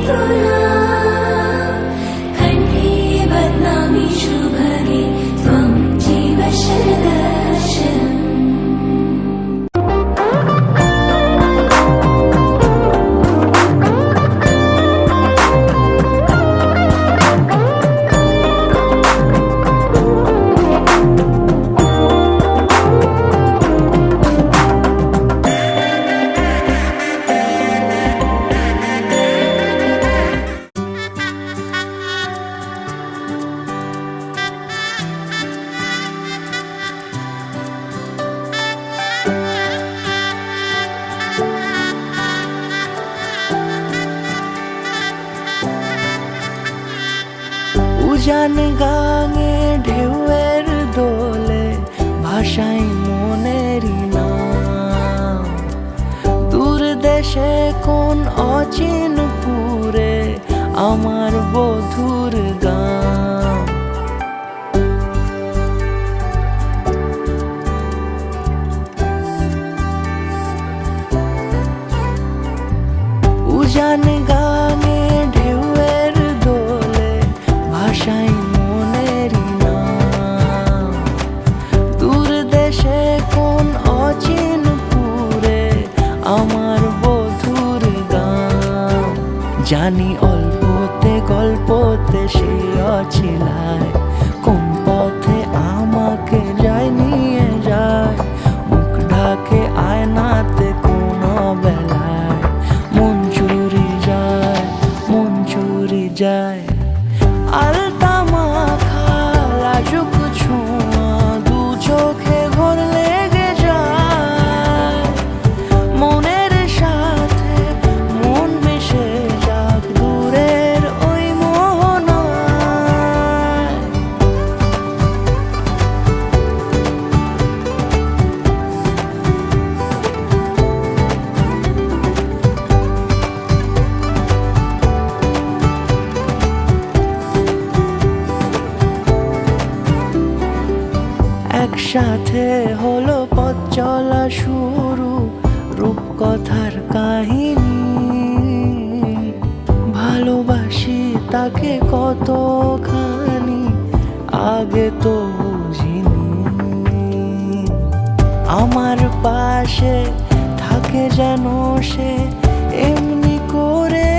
तुला कण्ठे बध्नामि शुभगे त्वं जीव शरदशरम्। উজান গাঙে ঢেউয়ের দোলে ভাষাই মনেরই নাম। দূর দেশে কোন অচিন পুরে আমার বধুর গান। উজান গাঙে ঢেউয়ের দোলে ভাষাই মনেরই নাম। দূর দেশে কোন অচিন পুরে আমার বধুর গান। জানি অল্পতে গল্পতে সে অছিলায় কোন পথে আমাকে যায় নিয়ে যায়। মুখ ঢাকে আয়নাতে কোন বেলায় মন চুরি যায়, মন চুরি যায়। আলতা মাখা লাজুক ছোঁয়া দু চোখে ঘোর লেগে যায়। মনের সাথে মন মিশে যাক দূরের ওই মোহনায়। একসাথে হলো পথ চলা শুরু, রূপকথার কাহিনী। ভালোবাসি তাকে কতখানি আগে তো বুঝিনি। আমার পাশে থাকে যেন সে এমনি করে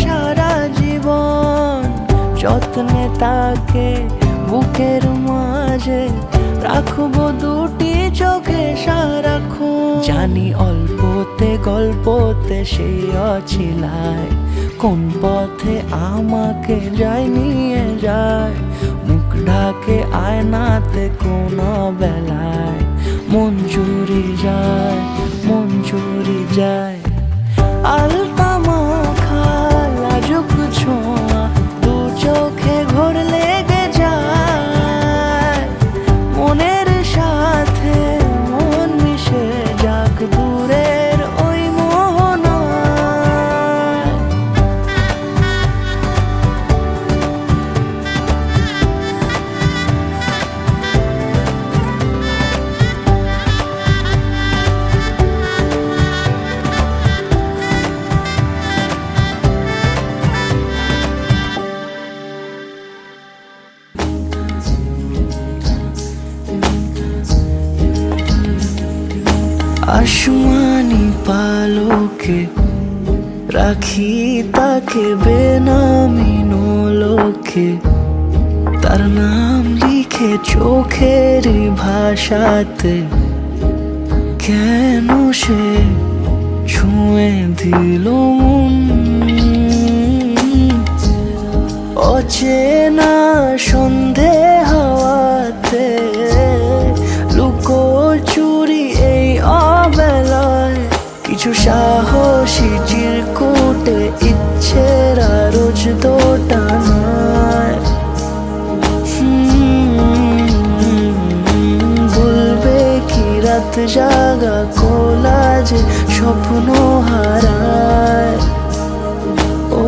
সারা জীবন। যত্নে তাকে বুকের মাঝে রাখবো দুটি চোখে সারাক্ষণ। জানি অল্পতে গল্পতে সে অছিলায় কোন পথে আমাকে যায় নিয়ে যায়। মুখ ঢাকে আয়নাতে কোন বেলায় মন চুরি যায়, মন চুরি যায়। আলতা মাখা লাজুক ছোঁয়া দু চোখে ঘোর লেগে যায়। মনের সাথে মন মিশে যাক দূরের ওই মোহনায়। আসমানি পালকে রাখি তাকে বেনামি নোলকে। তার নাম লিখে চোখের ভাষাতে কেন সে ছুঁয়ে দিল মন। অচেনা সন্ধে হাওয়াতে লুকো চুরি এই অবেলায়। কিছু সাহসী চিরকুটে ইচ্ছের রোজ দোটানায়। বলবে কি রাত জাগা কোলাজে স্বপ্ন হারায়। ও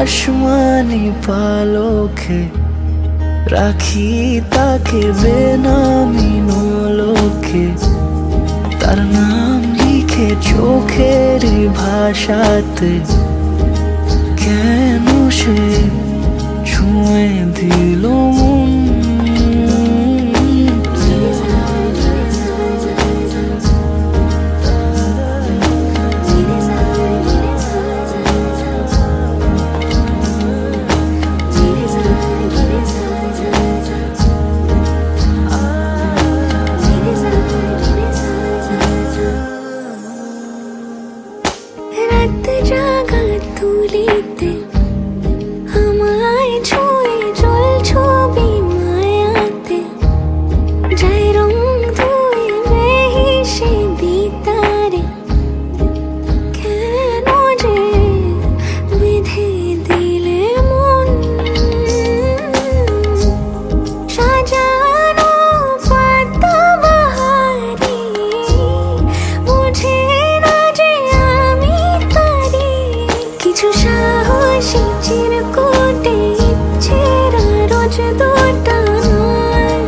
আসমানি পালকে রাখি তাকে বেনামি নোলকে। তার নাম লিখে চোখের ভাষাতে কেন সে ছুঁয়ে দিল মন। রাত জাগা তুলিতে আমায় ছুঁয়ে জল ছবি মায়াতে যাই রং ধুয়ে বেহিসে বিতারে কেন যে বিধে দিলে মন। সাজানো পাতা বাহারি বুঝে না যে আমি তারি কিছু সাহসী চিরকুটে ইচ্ছেরা রোজ দুটা নয়।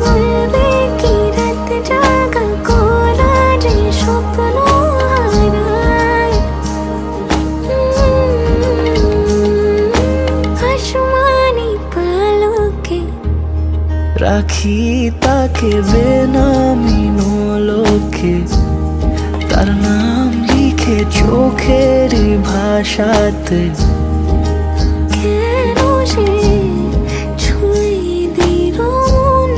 বলবে কি রাত জাগা কোরা যে স্বপ্ন হারায়। আসমানি পালকে রাখি তাকে বেনামি নোলকে, তার নাম লিখে চোখের ভাষাতে কেন সে ছুঁয়ে দিল মন।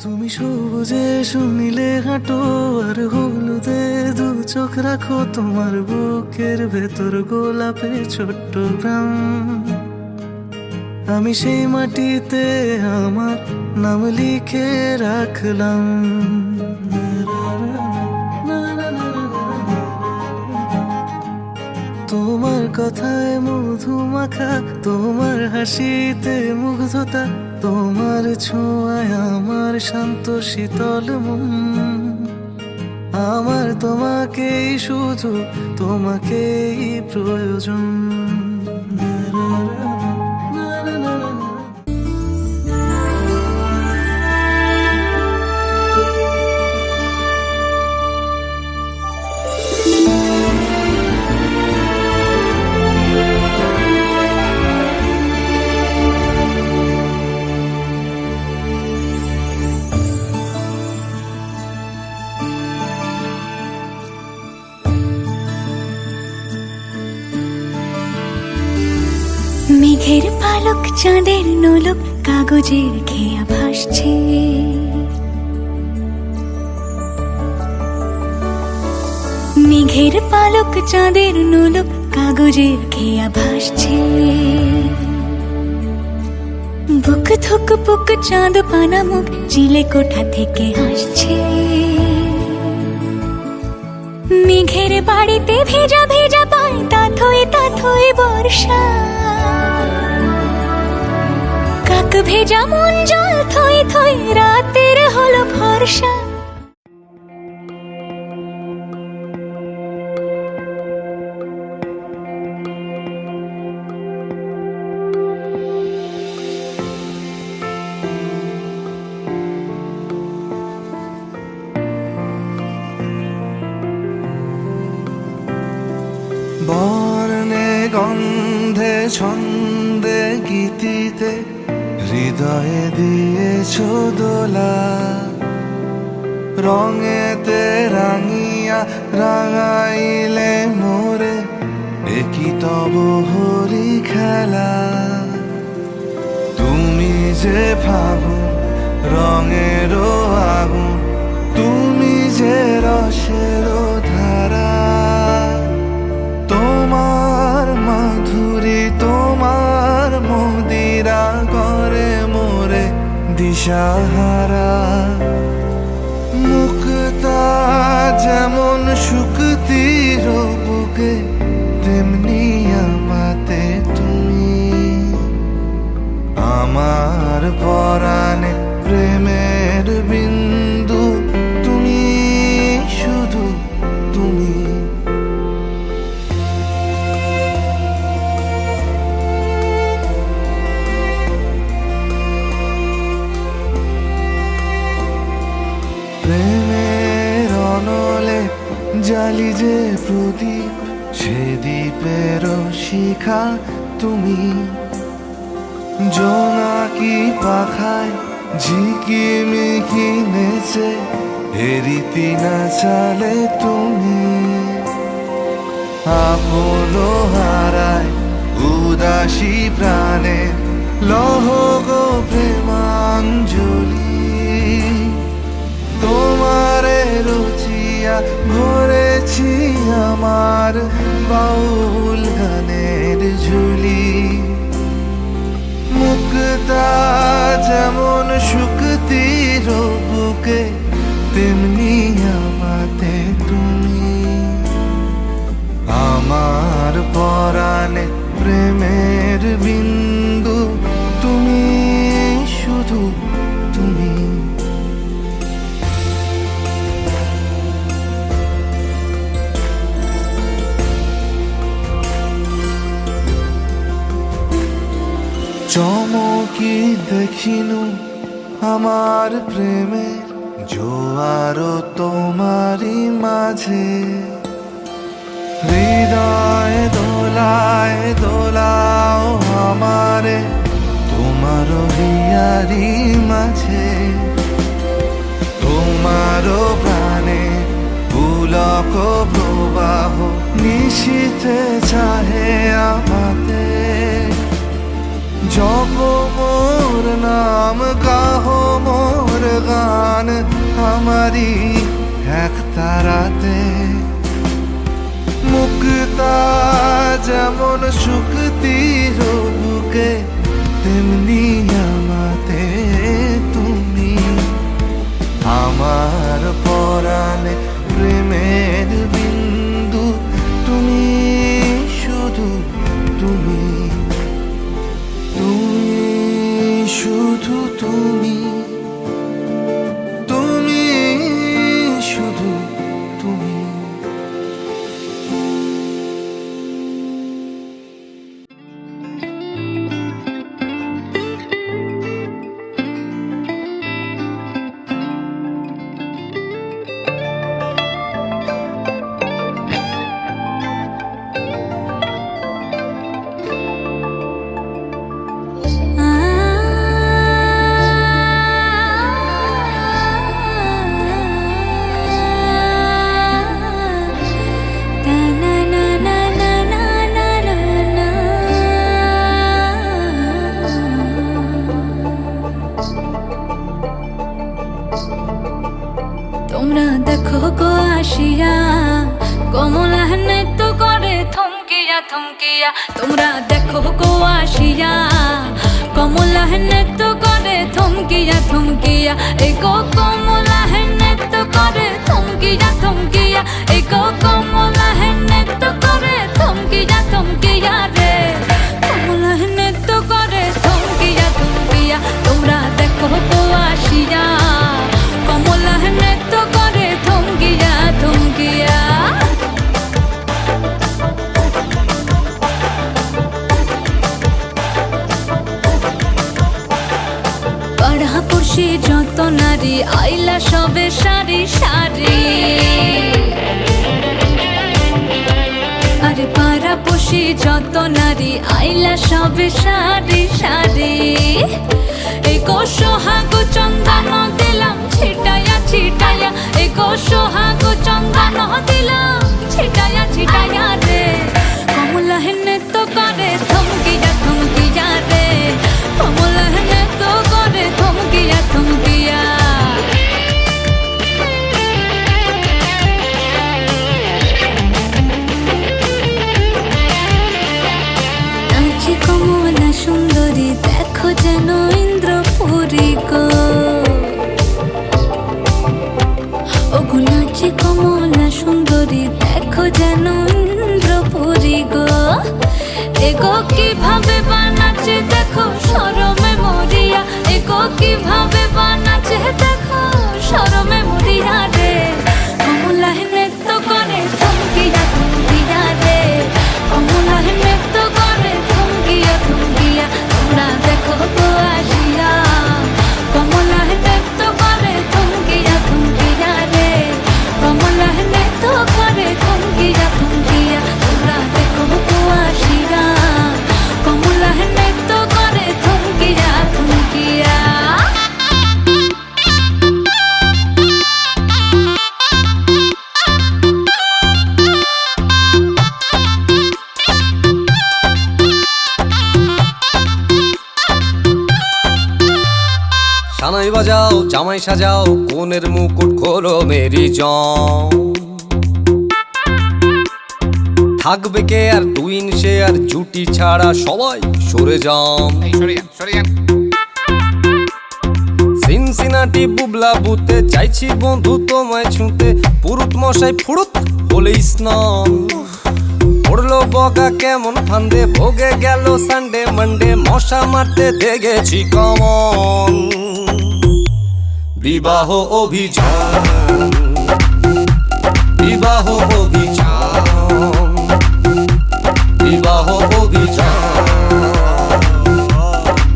তুমি সবুজে শুনিলে হাঁটো আর হলুদে দু চোখ রাখো, তোমার বুকের ভেতর গোলাপের ছোট্ট গ্রাম। আমি সেই মাটিতে আমার নাম লিখে রাখলাম। তোমার কথায় মধু মাখা, তোমার হাসিতে মুগ্ধতা, তোমার ছোঁয়ায় আমার শান্ত শীতল মন। আমার তোমাকেই শুধু তোমাকেই প্রয়োজন। মেঘের পালক চাঁদের নোলক কাগজের খেয়া ভাসছে। মেঘের পালক চাঁদের নোলক কাগজের খেয়া ভাসছে। বুক থুক পুক চাঁদ পানা মুখ চিলে কোঠা থেকে হাসছে। মেঘের বাড়িতে ভেজা ভেজা পায় তাথই বর্ষা। কাক ভেজা মন জল থই থই রাতের হলো ভরসা। বর্ণে গন্ধে ছন্দে গীতিতে হৃদয়ে দিয়েছ দোলা। রঙেতে রাঙিয়া রাঙাইলে মোরে, একই তব হরি খেলা। তুমি যে ফাগুন রঙেরও আগুন, তুমি যে রসেরও ধারা। তোমার মাধুরী তোমার মদিরা করে মোরে দিশাহারা। মুক্তা যেমন শুকতির বুকে, তেমনি আমাতে তুমি। আমার পরাণে প্রেমের বিন্দু, তুমি শুধু তুমি। প্রেমের অনলে জালি যে প্রদীপ, সে দ্বীপের শিখা তুমি। জোনাকি পাখায় ঝিকিমিকি নেচে, এরিতি না চালে তুমি। আপন হারায় উদাসী প্রাণে, লহ গো প্রেমাঞ্জলি। তোমারে রুচিয়া ভরেছি আমার বাউল গানের ঝুলি। মুক্তা যেমন শুকতির বুকে, তেমনি আমাতে তুমি। আমার পরাণে প্রেমের বিন্দু, তুমি শুধু তুমি। চমকি দেখিনু আমার প্রেমের জোয়ার তোমারই মাঝে। হৃদয় দোলায় দোলাও আমারে তোমার হিয়ারি মাঝে। তোমার প্রাণে পুলক প্রবাহ, নিশীথে চাহে আমাতে। জপ মোর নাম, গাহ মোর গান, আমারি এক তারাতে। মুক্তা যেমন শুকতির বুকে, তেমনি আমাতে তুমি। আমার পরাণে প্রেমের বিন্দু, তুমি শুধু তুমি। তুমি শুধু তুমি, তুমি শুধু তুমি। তোমরা দেখো গো আসিয়া, কমলা নৃত্য করে থমকিয়া থমকিয়া। তোমরা দেখো গো আসিয়া, কমলা নৃত্য করে থমকিয়া থমকিয়া। এই গো কমলা নৃত্য করে থমকিয়া থমকিয়া। এই গো কমলা নৃত্য করে থমকিয়া থমকিয়া রে। কমলা নৃত্য করে থমকিয়া থমকিয়া। তোমরা দেখো গো আসিয়া, কমলা নৃত্য করে থমকিয়া থমকিয়া। পাড়াপড়শি যত নারী আইলা সবে সারি সারি। আরে পাড়াপড়শি যত নারী আইলা সবে সারি সারি। এই গো সোহাগ চন্দন দিলাম ছিটায়া ছিটায়া। এই গো সোহাগ চন্দন দিলাম ছিটায়া ছিটায়া রে। কমলা নৃত্য করে থমকিয়া থমকিয়া রে। কমলা নৃত্য করে থমকিয়া থমকিয়া। নাচে কমলা সুন্দরী, দেখো যেন ইন্দ্রপুরী গো। শরমে মরিয়া এগো কিভাবে বানাচ্ছে দেখো শরমে মরিয়া রে কমলা নৃত্য করে থমকিয়া থমকিয়া রে কমলা নৃত্য করে থমকিয়া থমকিয়া তোমরা দেখো গো আসিয়া কমলা নৃত্য করে থমকিয়া থমকিয়া রে কমলা নৃত্য করে থমকিয়া থমকিয়া তোমরা দেখো গো আসিয়া কমলা নৃত্য করে থমকিয়া থমকিয়া সানাই বাজাও জামাই সাজাও কোনের মুকুট খোলো মেরি জম থাকবে কে আর টুইন সে আর জুটি ছাড়া সবাই সরে যাম সিনসিনাটি বুবলা বুতে চাইছি বন্ধু তোমায় ছুঁতে পুরুত মশাই ফুরুত হলে স্নান পড়লো বকা কেমন ফান্দে ভোগে গেল সানডে মানডে মশা মারতে দেখেছি কমন বিবাহ অভিযান বিবাহ অভিযান বিবাহ অভিযান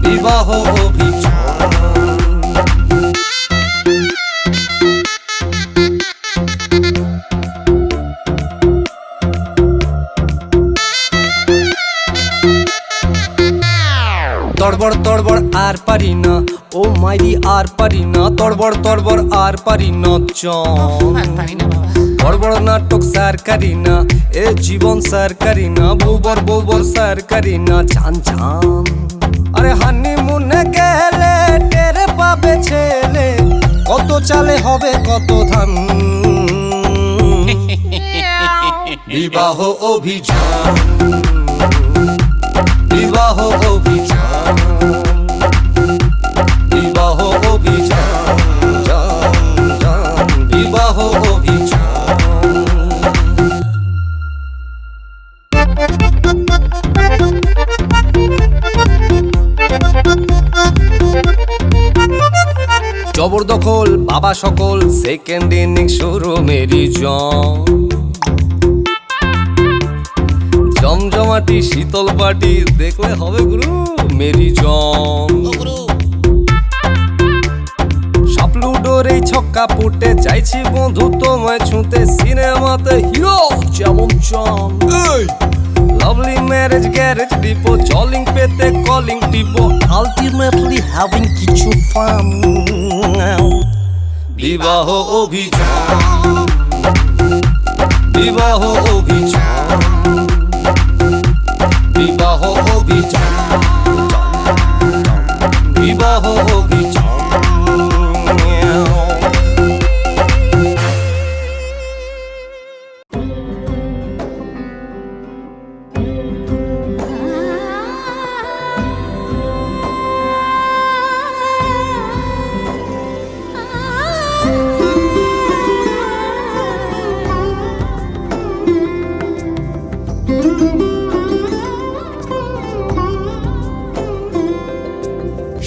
বিবাহ অভিযান তড়বড় তড়বড় আর পারি না ও মাইরি আর পারি না তড়বড় তড়বড় আর পারি না বড় বড় নাটক স্যার করি না এ জীবন স্যার করি না বউবর বউবর স্যার করি না জান জান আরে হানিমুনে গেলে টেরে পাবে ছেলে কত চালে হবে কত ধান বিবাহ অভিযান বিবাহ অভিযান বিবাহ অভিযান বিবাহ অভিযান জবরদখল বাবা সকল সেকেন্ড ইনিংস শুরু মেরি জমজমাটি শীতল পাটি দেখলে হবে গুরু মেরি সাপলুডোর এই ছক্কা পুটে চাইছি বন্ধু তোমায় ছুঁতে সিনেমাতে হিরো যেমন চম লাভলি ম্যারেজ গ্যারেজ ডিপো জলিং পেতে কলিং টিপো আলটিমেটলি হ্যাভিং কিছু ফান বিবাহ অভিযান বিবাহ অভিযান বিবাহ অভিযান বিবাহ অভিযান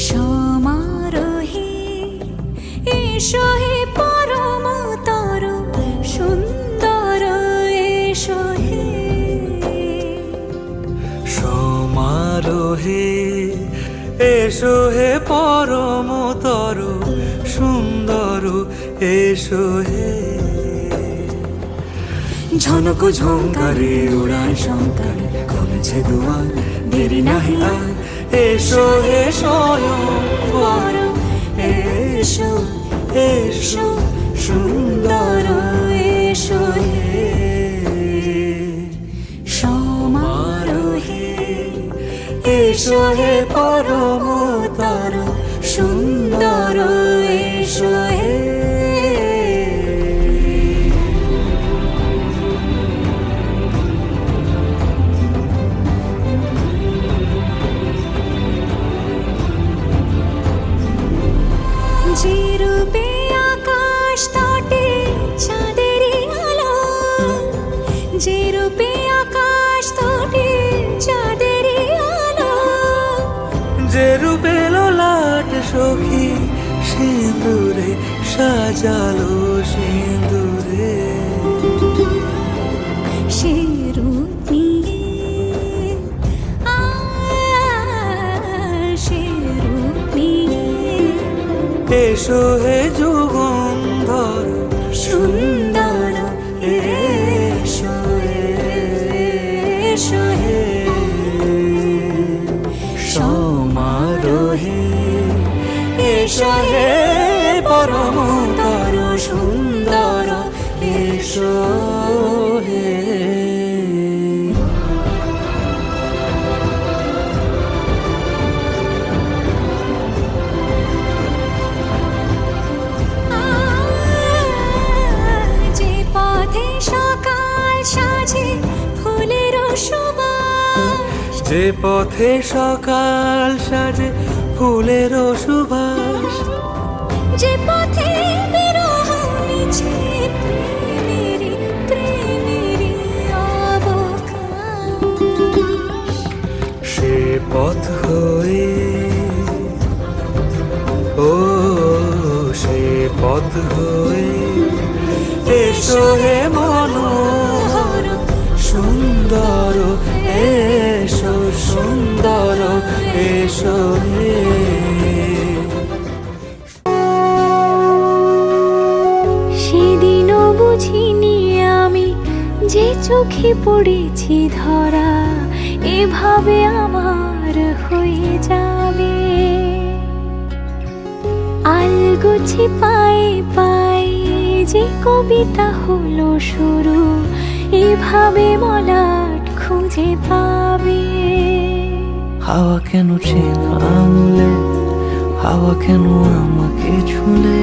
সমারোহে এসো হে পরমতর সুন্দর এসো হে সমারোহে এসো হে পরমতর সুন্দর এসো হে ঝনক ঝঙ্কারে উড়ায় শঙ্কার কমেছে দুয়ার দেরি নাহি আর এসো হে স্বয়ং বর এসো এসো সুন্দর এসো হে সমারোহে এসো হে পরমতর সুন্দর এসো হে যে রূপে আকাশ তটে চাঁদেরই আলো যে রূপে আকাশ তটে চাঁদেরই আলো যে রূপে লাট সখী সিঁদুরে সাজালো সিঁদুরে সে রূপ নিয়ে সে রূপ নিয়ে এসো হে যুগন্ধর সুন্দর এসো এসো হে সমারোহে এসো হে পরমতর সুন্দর এসো হে যে পথে সকাল সাজে ফুলের সুবাস যে পথে সকাল সাজে ফুলের সুবাস যে পথে বিরহ মিছে প্রেমেরই প্রেমেরই অবকাশ সে পথ হয়ে ও সে পথ হয়ে এসো হে মনোহর সুন্দর এসো সুন্দর এসো হে সেদিনও বুঝিনি আমি যে চোখে পড়েছি ধরা এভাবে আমার হয়ে যাবে আলগোছে পায়ে পায়ে যে কবিতা হলো শুরু এভাবে মলাট খুঁজে পাবে হাওয়া কেন চেনা আঙুলে হাওয়া কেন আমাকে ছুলে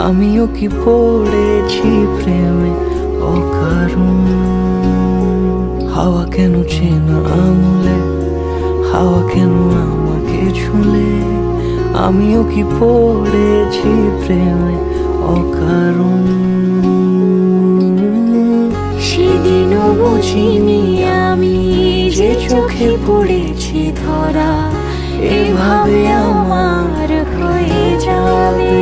আমিও কি পড়েছি প্রেমে অকারণ হাওয়া কেন চেনা আঙুলে হাওয়া কেন আমাকে ছুলে আমিও কি পড়েছি প্রেমে অকারণ সেদিনও বুঝিনি আমি যে চোখে পড়েছি ধরা এভাবে আমার হয়ে যাবে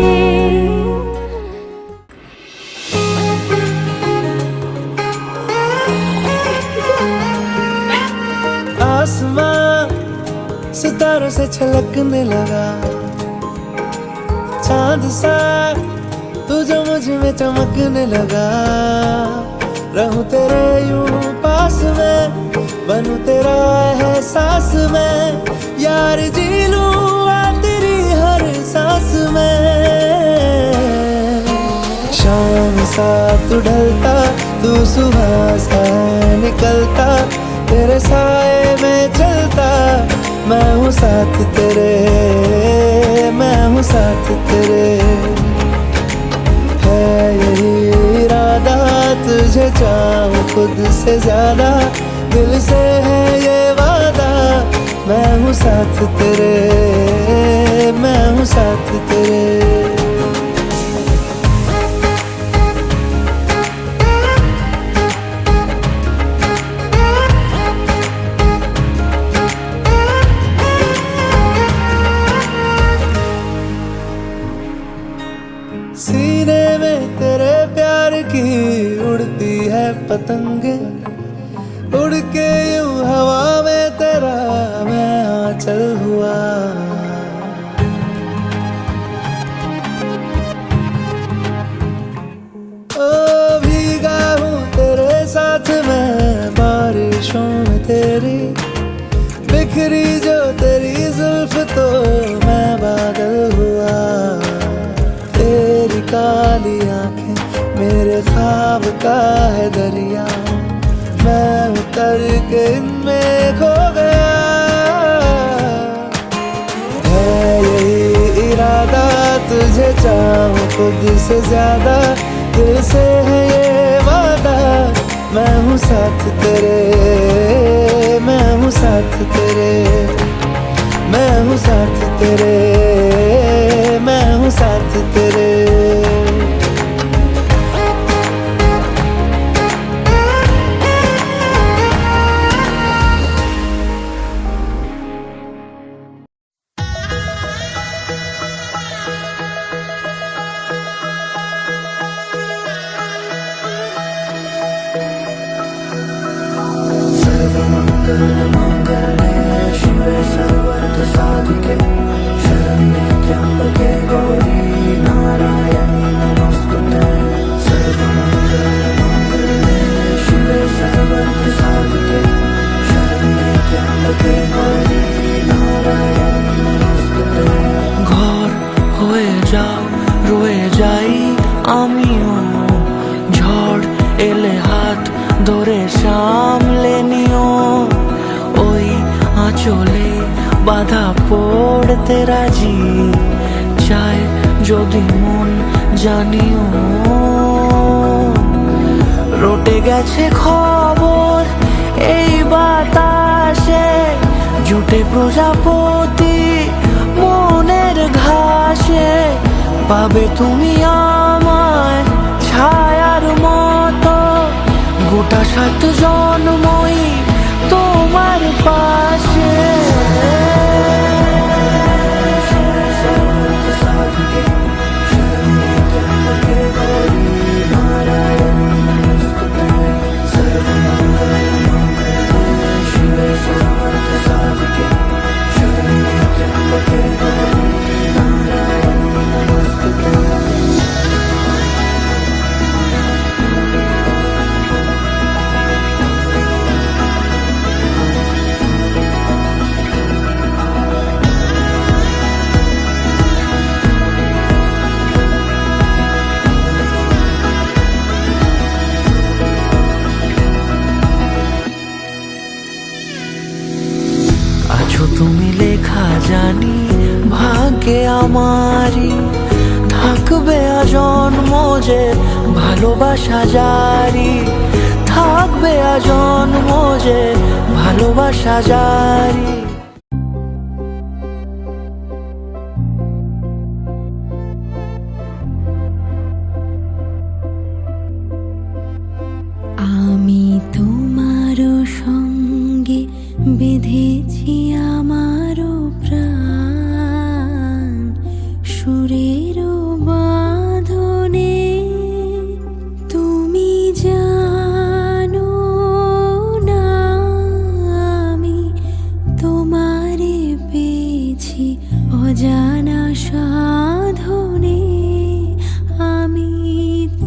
आसमां सितारों से छलकने लगा चांद सा तू जो मुझ में चमकने लगा रहूं तेरे यूं पास में बनूं तेरा एहसास में यार जी लूं आ तेरी हर सांस में शाम सा तू ढलता तू सुबह सा निकलता तेरे साए में चलता मैं हूँ साथ तेरे मैं हूँ साथ तेरे है यही इरादा तुझे चाहूं खुद से ज्यादा दिल से है ये वादा मैं हूँ साथ तेरे मैं हूँ साथ तेरे सीने में तेरे प्यार की उड़ती है पतंगे उड़ के यूं हवा में तेरा मैं आंचल हुआ ओ भीगा हूँ तेरे साथ मैं बारिशों में तेरी बिखरी जो तेरी जुल्फ तो मैं बादल हुआ तेरी काली आंखें मेरे ख्वाब का है दरिया मैं उतर के इनमें खो गया है यही इरादा तुझे चाहूं खुद से ज्यादा दिल से है ये वादा मैं हूँ साथ तेरे मैं हूँ साथ तेरे मैं हूँ साथ तेरे मैं हूँ साथ तेरे পড়তে রাজি, চায় যদি মন জানিও। রটে গেছে খবর এই বাতাসে, জুটে প্রজাপতি মনের ঘাসে। পাবে তুমি আমায় ছায়ার মতো, গোটা 7 জন্মই তোমার পাশে। তুমি লেখা জানি ভাগ্যে আমারই, থাকবে আজন্ম যে ভালোবাসা জারি, থাকবে আজন্ম যে ভালোবাসা জারি। আমি তোমারও সঙ্গে বেঁধেছি আমারও প্রাণ, সুরেরও বাঁধনে। তুমি জানো না আমি তোমারে পেয়েছি অজানা সাধনে। আমি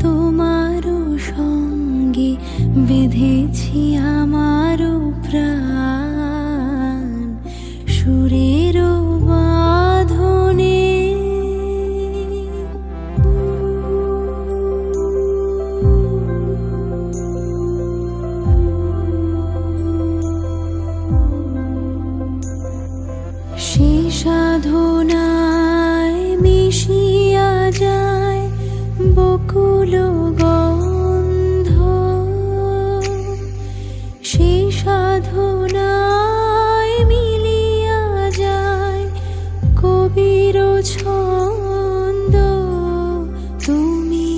তোমারও সঙ্গে বেঁধেছি আমারও প্রাণ, সুরেরও বাঁধনে। সে সাধনায় মিশিয়া যায় বকুল গন্ধ, সে সাধনায় মিলিয়া যায় কবির ছন্দ। তুমি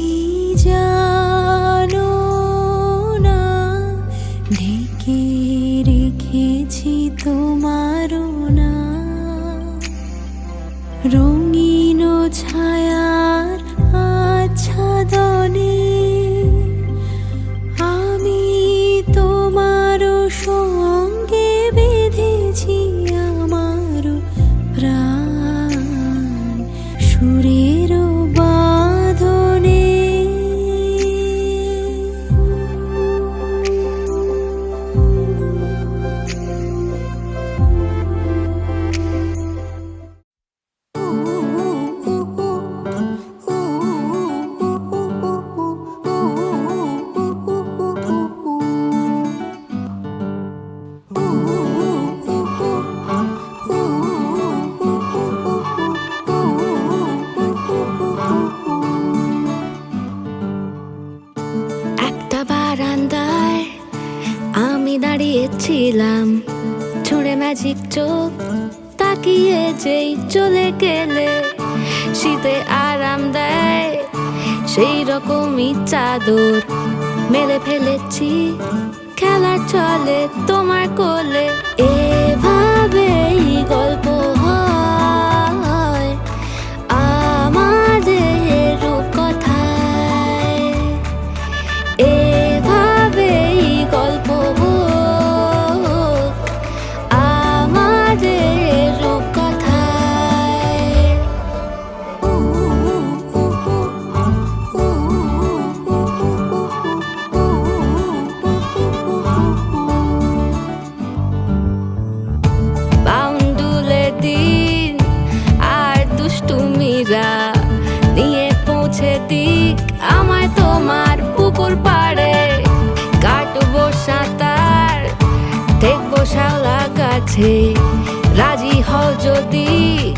জানো না ঢেকে রেখেছি তোমারও না, রঙিন ছায়ার আচ্ছাদনে। আমি তোমারও সঙ্গে বেঁধেছি আমারও প্রাণ, সুরেরও বাঁধনে। একটা বারান্দায় আমি দাঁড়িয়েছিলাম, ছুঁড়ে ম্যাজিক চোখ তাকিয়ে যেই চলে গেলে। শীতে আরাম দেয় সেই রকমই চাদর মেলে ফেলেছি, খেলার চলে তোমার কোলে। এভাবেই গল্প হয় আমাদের রূপকথায়, এভাবেই গল্প হোক আমাদের রূপকথায়। বাউন্ডুলের দিন আর দুষ্টুমিরা নিয়ে পৌঁছে দিক আমায় তোমার পুকুর পাড়ে। কাটবো সাঁতার, দেখবো শ্যাওলা গাছে, রাজি হও যদি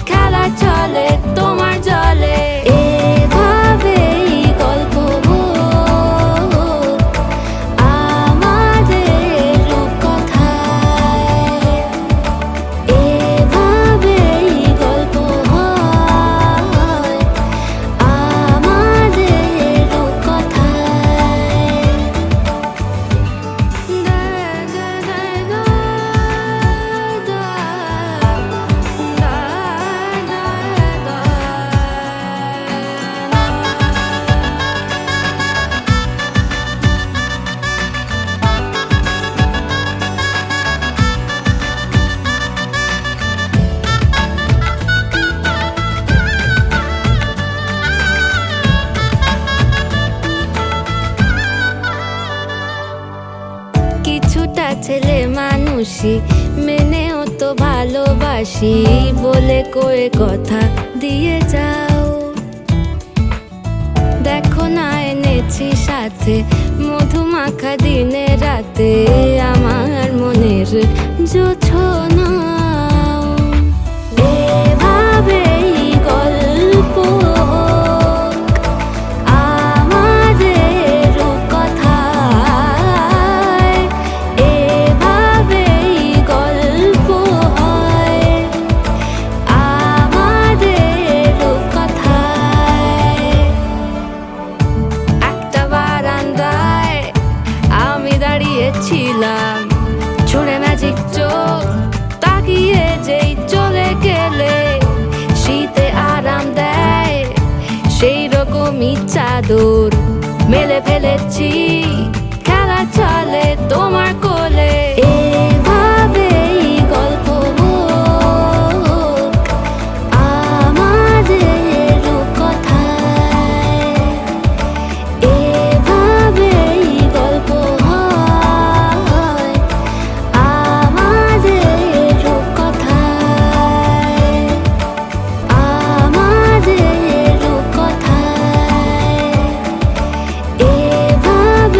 খেলা চলে তোমার জলে এভাবেই গল্প হোক আমাদের রূপকথায় এভাবেই গল্প হয় আমাদের রূপকথায় কিছুটা ছেলে মানুষই মেনেও তো ভালোবাসি বলে কয়ে কথা দিয়ে যাও দেখো না এনেছি সাথে মধুমাখা দিনে রাতে আমার মনের জোছনা এভাবেই গল্প হোক আমাদের রূপকথায় এভাবেই গল্প হয় আমাদের রূপকথায় একটা বারান্দায় আমি দাঁড়িয়েছিলাম ছুঁড়ে ম্যাজিক চোখ তাকিয়ে যেই চলে গেলে শীতে আরাম দেয় সেই রকমই চাদর মেলে ফেলেছি খেলা চলে তোমার কোলে এভাবেই গল্প হোক আমাদের রূপকথায় এভাবেই গল্প হয় আমাদের রূপকথায় আমাদের রূপকথায় এভাবেই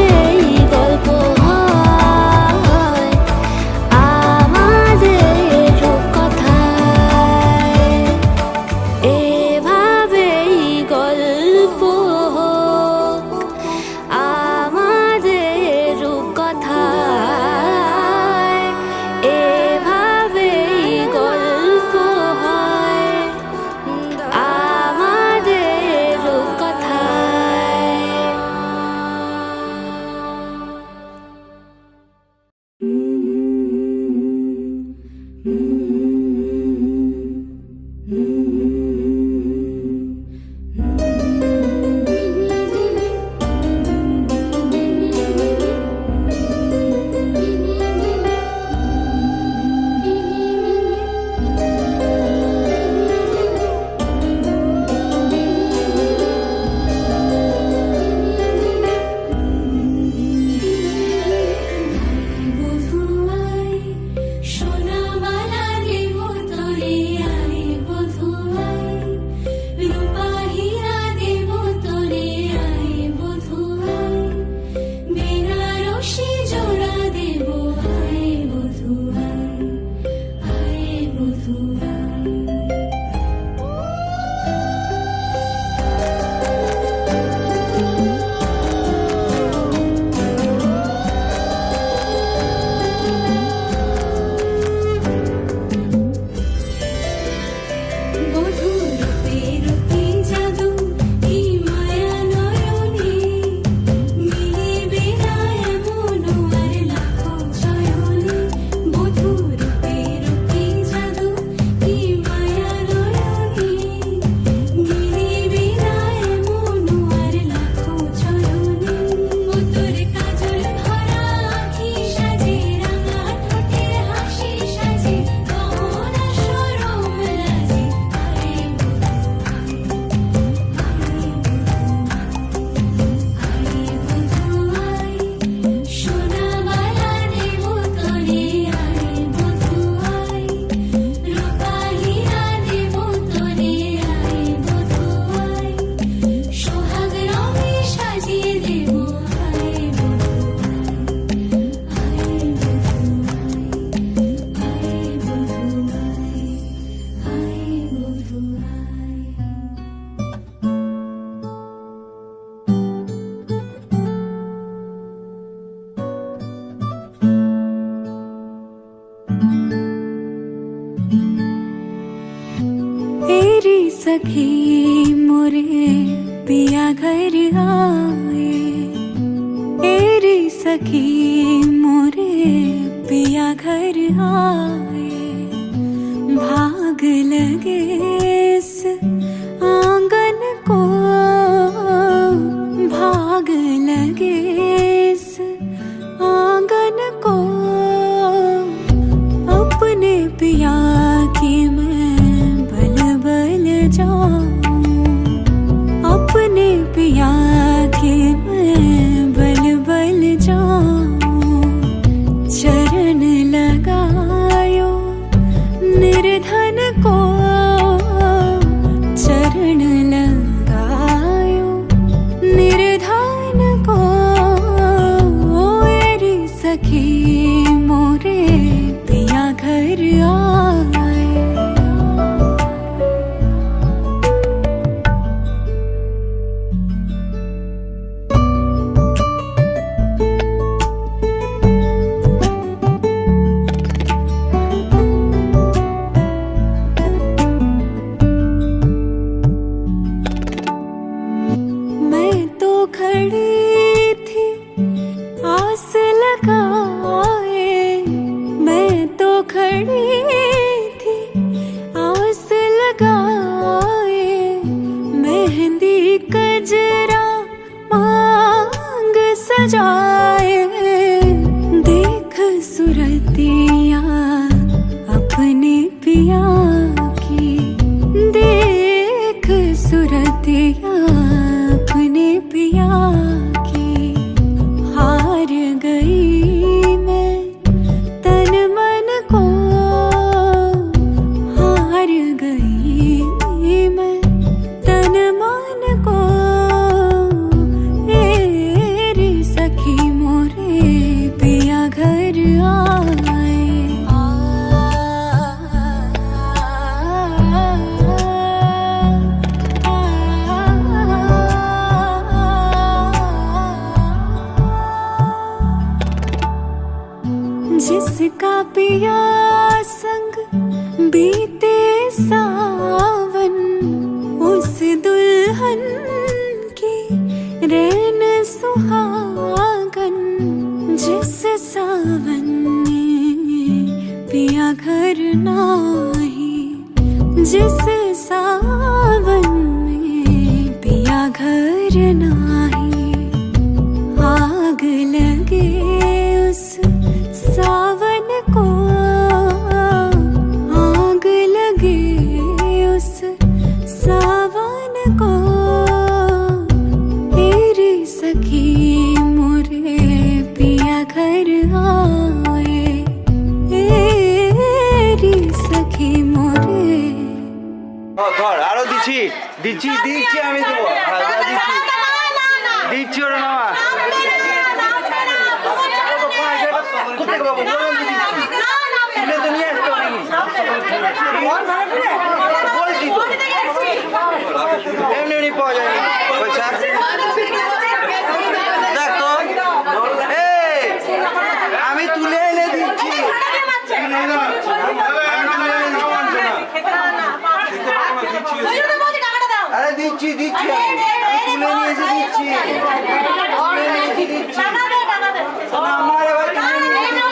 सखी मोरे पिया घर आए, तेरी सखी मोरे पिया घर आए। भाग लगे इस आंगन को, भाग लगे इस आंगन को, अपने पिया की मैं बल बल जाऊं, अपने पिया की मैं बल बल जाऊं। चरण लगायो निर्धन को, चरण लगायो निर्धन को, मेरी सखी मोरे पिया घर आए। मैं तो खड़ी थी आस लगाए, मैं तो खड़ी थी आस लगाए। मेहंदी कजरा मांग सजाए, देख सुरतिया अपने पिया की, देख सुरतिया अपने पिया की। हार गई मैं तन मन को, हार गई मैं तन मन को, तेरी सखी मोरे पिया घर आए। जिसका पिया संग बीते सावन, उस दुल्हन की रैन सुहागन। जिस सावन में पिया घर नाही, जिस सावन में पिया घर नाही। आग लगे उस सावन को, आग लगे उस सावन को, तेरी सखी मोरे पिया घर आए, तेरी सखी मोरे। ধর আরো দিচ্ছি দিচ্ছি দিচ্ছি আমি দেবো দিচ্ছি দিচ্ছি ওরা না কোথায় বাবু বলুন দিচ্ছি তুলে তো নিয়ে আসতে বলছি তো এমনি এমনি পাওয়া যায় পয়সা দেখ তো আমি তুলে এনে দিচ্ছি আরে দিচ্ছি দিচ্ছি আমি তুলে নিয়ে এসে দিচ্ছি আমার এবার তুলে নিয়ে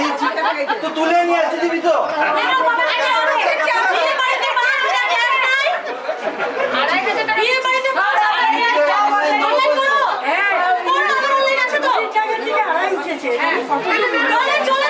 দিচ্ছি তুলে নিয়ে আসতে দিবি তো চলে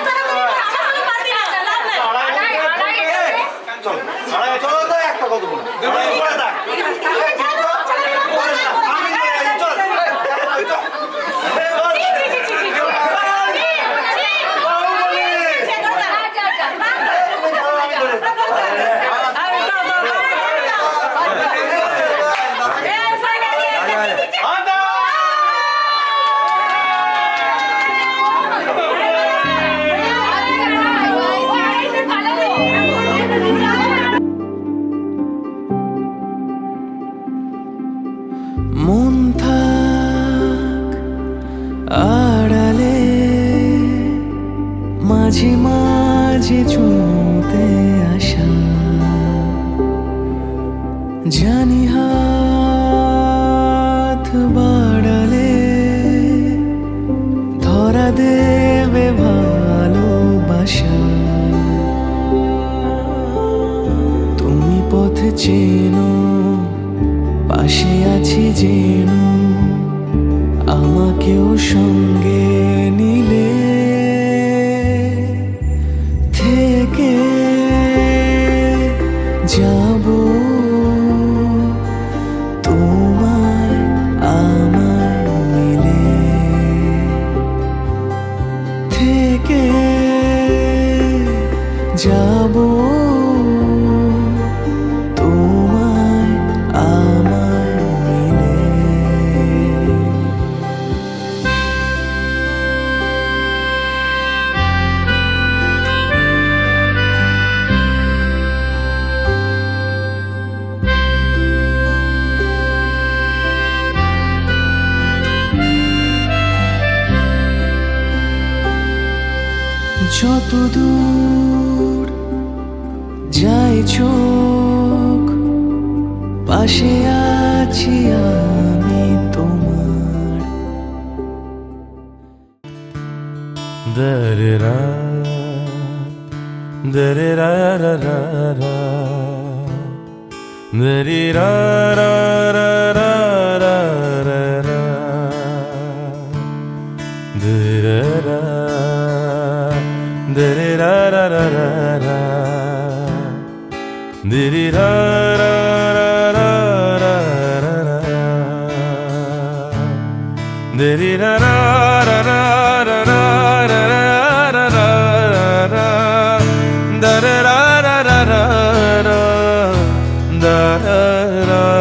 মাঝে মাঝে ছুঁতে আসা, জানি হাত বাড়ালে ধরা দেবে ভালোবাসা। তুমি পথ চেনো, পাশে আছি যেন, আমাকেও সঙ্গে নিলে থেকে যাব তোমায় আমায় মিলে, থেকে যাব তোমায় আমায় মিলে। যত দূর যায় চোখ, পাশে আছি আমি তোমার। দরেরা দরেরা রা রা রা, দরেরা রা রা রা রা রা রা, দরেরা dere ra ra ra ra ra, dere ra ra ra ra ra ra ra, dere ra ra ra ra ra ra ra ra ra ra, dere ra ra ra ra ra, dere ra ra ra ra ra ra,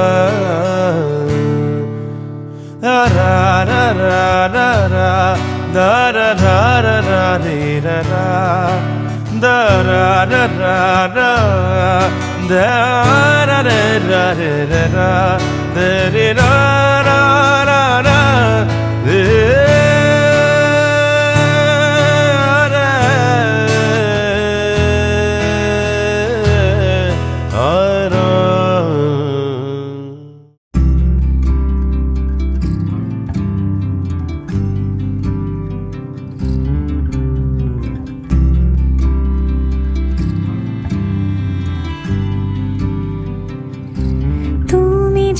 da da da da da da da, da da da da da, da da da da da da, da da da da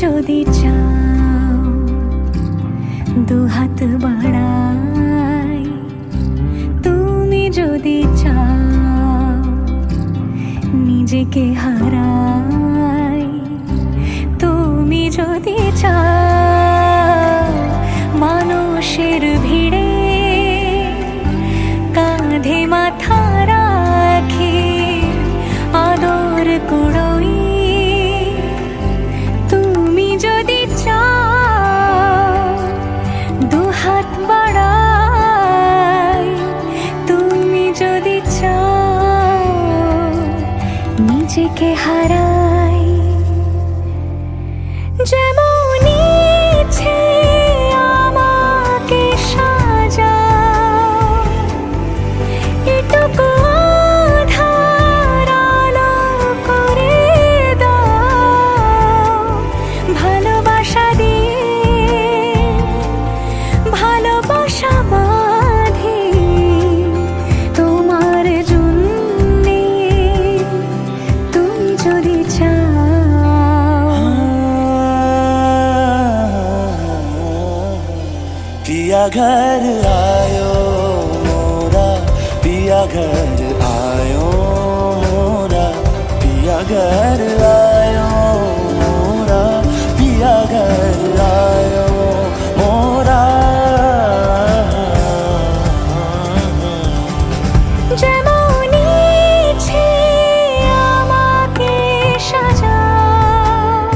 যদি চাও দুহাত বাড়াই, তুমি যদি চাও নিজেকে হারাই, তুমি যদি চাও মানুষের ভিড়ে কাঁধে মাথা রাখি আদর কুড়োই, যদি চাও দুহাত বাড়াই, তুমি যদি চাও নিজেকে হারাই, যেমন ইচ্ছে আমাকে সাজাও, এটুকু আধার আলো করে দাও, ভালোবাসা দিয়ে ভালোবাসা বাঁধি তোমার জন্যে, তুমি যদি চাও। पिया घर आयो मोरा, पिया घर आयो मोरा, पिया घर आयो मोरा, पिया घर आयो मोरा। যেমন ইচ্ছে আমাকে সাজাও,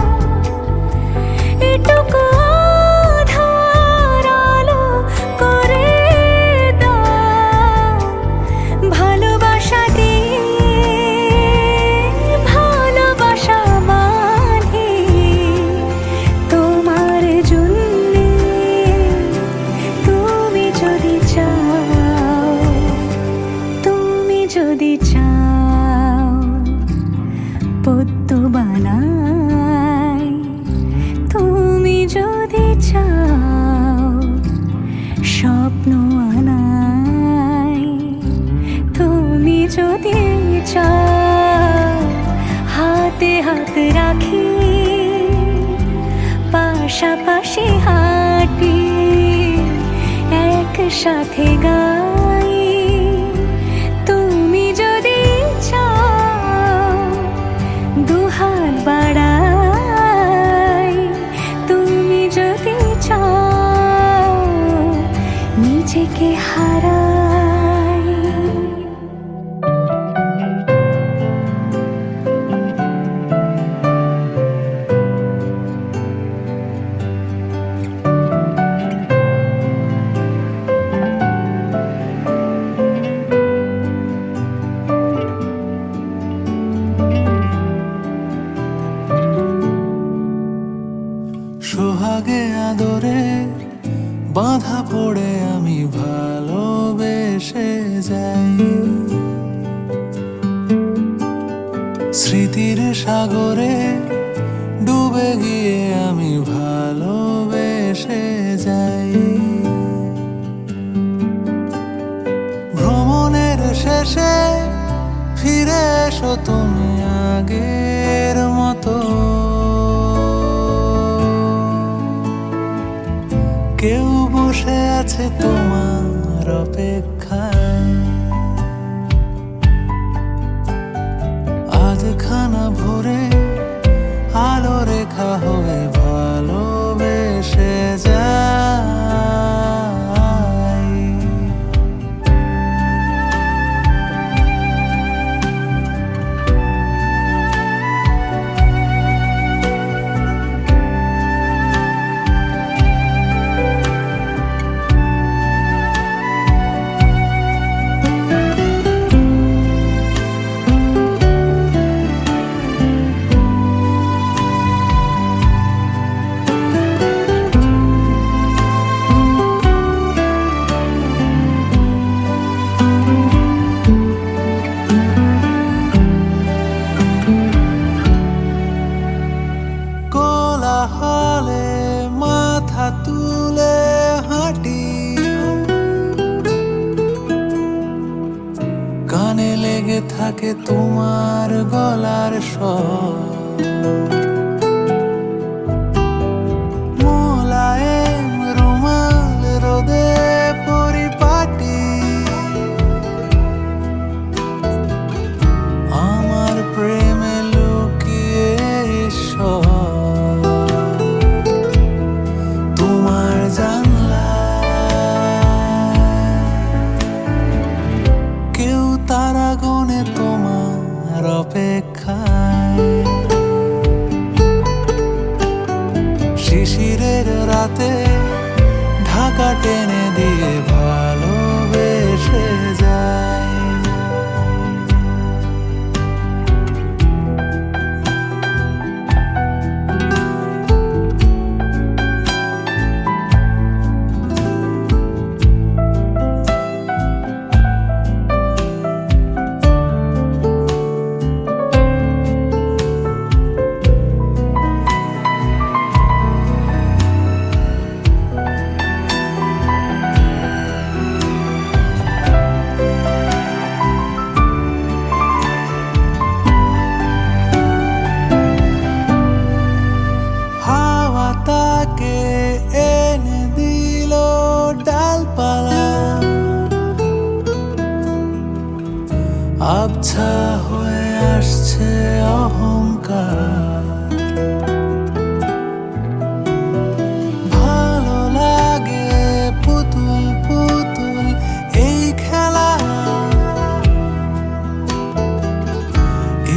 এটুকু আধার আলো করে দাও, ভালোবাসা দিয়ে ভালোবাসা চাও হাতে হাত রাখি পাশাপাশি হাঁটি একসাথে গাই তুমি যদি চাও দুহাত বাড়াই তুমি যদি চাও নিজেকে হারাই সোহাগে আদরে বাঁধা পড়ে আমি ভালোবেসে যাই স্মৃতির সাগরে ডুবে গিয়ে আমি ভালোবেসে যাই ভ্রমণের শেষে ফিরে এসো তুমি আগের মতো কেউ বসে আছে তোমার অপেক্ষায় আধখানা ভরে আলো রেখা হয়ে ভালোবেসে যাই কোলাহলে মাথা তুলে হাঁটি কানে লেগে থাকে তোমার গলার স্বর মোলায়েম রুমাল রোদে পরিপাটি আমার প্রেমে লুকিয়ে ঈশ্বর তোমার জানলায় কেউ তারা গনে তোমার অপেক্ষায় শিশিরের রাতে ঢাকা টেনে দিয়ে ভালোবেসে যায় হাওয়া তাকে এনে দিল ডালপালা আবছা হয়ে আসছে অহংকার ভালো লাগে পুতুল পুতুল এই খেলা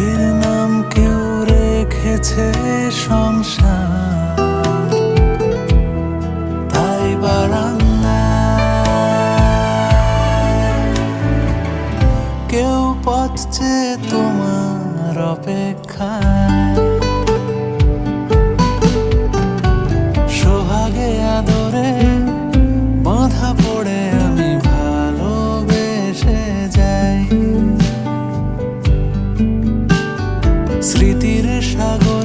এর নাম কেউ রেখেছে সংসার তাই বারান্দায় কেউ পথ চেয়ে তোমার অপেক্ষায় সোহাগে আদরে বাঁধা পড়ে আমি ভালোবেসে যাই স্মৃতির সাগর